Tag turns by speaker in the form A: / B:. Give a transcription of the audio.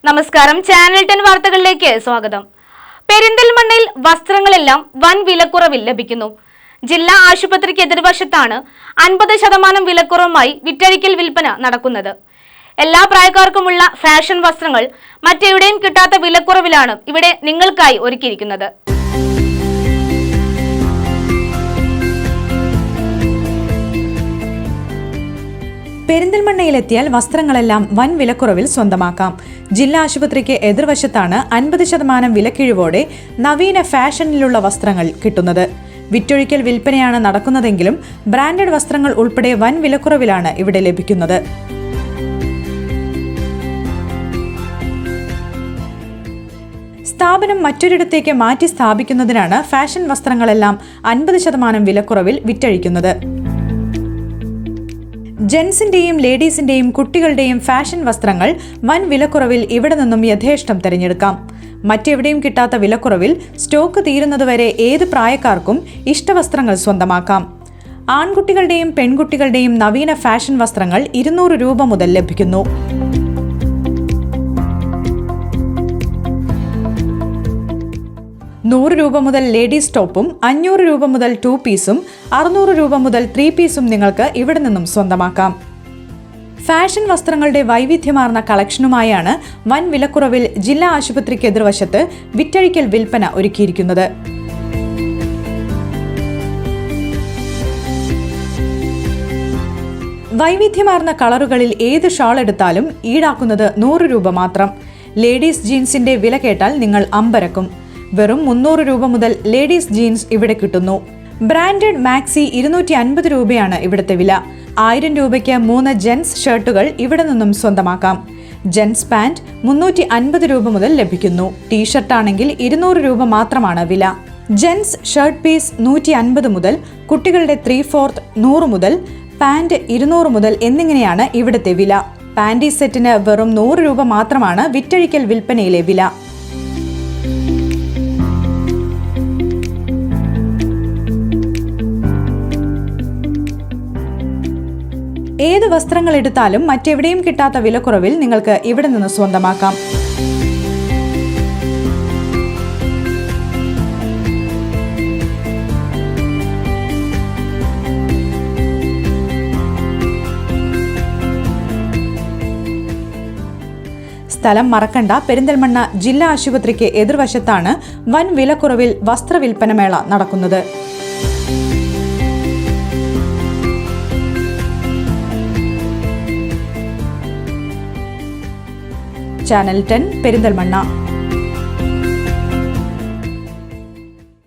A: നമസ്കാരം, ചാനൽ 10 വാർത്തകളിലേക്ക് സ്വാഗതം. പെരിന്തൽമണ്ണയിൽ വസ്ത്രങ്ങളെല്ലാം വൻ വിലക്കുറവിൽ ലഭിക്കുന്നു. ജില്ലാ ആശുപത്രിക്ക് എതിർവശത്താണ് 50% വിലക്കുറവുമായി വിറ്റഴിക്കൽ വിൽപ്പന നടക്കുന്നത്. എല്ലാ പ്രായക്കാർക്കുമുള്ള ഫാഷൻ വസ്ത്രങ്ങൾ മറ്റെവിടെയും കിട്ടാത്ത വിലക്കുറവിലാണ് ഇവിടെ നിങ്ങൾക്കായി ഒരുക്കിയിരിക്കുന്നത്.
B: പെരിന്തൽമണ്ണയിലെത്തിയാൽ വസ്ത്രങ്ങളെല്ലാം വൻ വിലക്കുറവിൽ സ്വന്തമാക്കാം. ജില്ലാ ആശുപത്രിക്ക് എതിർവശത്താണ് 50% വിലക്കിഴിവോടെ നവീന ഫാഷനിലുള്ള വസ്ത്രങ്ങൾ കിട്ടുന്നത്. വിറ്റൊഴിക്കൽ വിൽപ്പനയാണ് നടക്കുന്നതെങ്കിലും ബ്രാൻഡഡ് വസ്ത്രങ്ങൾ ഉൾപ്പെടെ വൻ വിലക്കുറവിലാണ് ഇവിടെ ലഭിക്കുന്നത്. സ്ഥാപനം മറ്റൊരിടത്തേക്ക് മാറ്റി സ്ഥാപിക്കുന്നതിനാണ് ഫാഷൻ വസ്ത്രങ്ങളെല്ലാം 50% വിലക്കുറവിൽ വിറ്റഴിക്കുന്നത്. ജെൻസിന്റെയും ലേഡീസിന്റെയും കുട്ടികളുടെയും ഫാഷൻ വസ്ത്രങ്ങൾ വൻ വിലക്കുറവിൽ ഇവിടെ നിന്നും യഥേഷ്ടം തിരഞ്ഞെടുക്കാം. മറ്റെവിടെയും കിട്ടാത്ത വിലക്കുറവിൽ സ്റ്റോക്ക് തീരുന്നതുവരെ ഏത് പ്രായക്കാർക്കും ഇഷ്ടവസ്ത്രങ്ങൾ സ്വന്തമാക്കാം. ആൺകുട്ടികളുടെയും പെൺകുട്ടികളുടെയും നവീന ഫാഷൻ വസ്ത്രങ്ങൾ 200 രൂപ മുതൽ ലഭിക്കുന്നു. ₹100 മുതൽ ലേഡീസ് ടോപ്പും 500 രൂപ മുതൽ 2 പീസും 600 രൂപ മുതൽ 3 പീസും നിങ്ങൾക്ക് ഇവിടെ നിന്നും സ്വന്തമാക്കാം. ഫാഷൻ വസ്ത്രങ്ങളുടെ വൈവിധ്യമാർന്ന കളക്ഷനുമായാണ് വൻ വിലക്കുറവിൽ ജില്ലാ ആശുപത്രിക്ക് എതിർവശത്ത് വിറ്റഴിക്കൽ വിൽപ്പന ഒരുക്കിയിരിക്കുന്നത്. വൈവിധ്യമാർന്ന കളറുകളിൽ ഏത് ഷാൾ എടുത്താലും ഈടാക്കുന്നത് 100 രൂപ മാത്രം. ലേഡീസ് ജീൻസിന്റെ വില കേട്ടാൽ നിങ്ങൾ അമ്പരക്കും. വെറും 300 രൂപ മുതൽ ലേഡീസ് ജീൻസ് ഇവിടെ കിട്ടുന്നു. ബ്രാൻഡഡ് മാക്സി 250 രൂപയാണ് ഇവിടുത്തെ വില. 1000 രൂപയ്ക്ക് 3 ജെൻസ് ഷർട്ടുകൾ ഇവിടെ നിന്നും സ്വന്തമാക്കാം. ജെൻസ് പാന്റ് 350 രൂപ മുതൽ ലഭിക്കുന്നു. ടീഷർട്ട് ആണെങ്കിൽ 200 രൂപ മാത്രമാണ് വില. ജെൻസ് ഷർട്ട് പീസ് 150 മുതൽ, കുട്ടികളുടെ 3/4 100 മുതൽ, പാന്റ് 200 മുതൽ എന്നിങ്ങനെയാണ് ഇവിടുത്തെ വില. പാന്റി സെറ്റിന് വെറും 100 രൂപ മാത്രമാണ് വിറ്റഴിക്കൽ വിൽപ്പനയിലെ വില. ഏത് വസ്ത്രങ്ങൾ എടുത്താലും മറ്റെവിടെയും കിട്ടാത്ത വിലക്കുറവിൽ നിങ്ങൾക്ക് ഇവിടെ നിന്ന് സ്വന്തമാക്കാം. സ്ഥലം മറക്കണ്ട, പെരിന്തൽമണ്ണ ജില്ലാ ആശുപത്രിക്ക് എതിർവശത്താണ് വൻ വിലക്കുറവിൽ വസ്ത്രവിൽപ്പന മേള നടക്കുന്നത്. ചാനൽ 10 പെരിന്തൽമണ്ണ.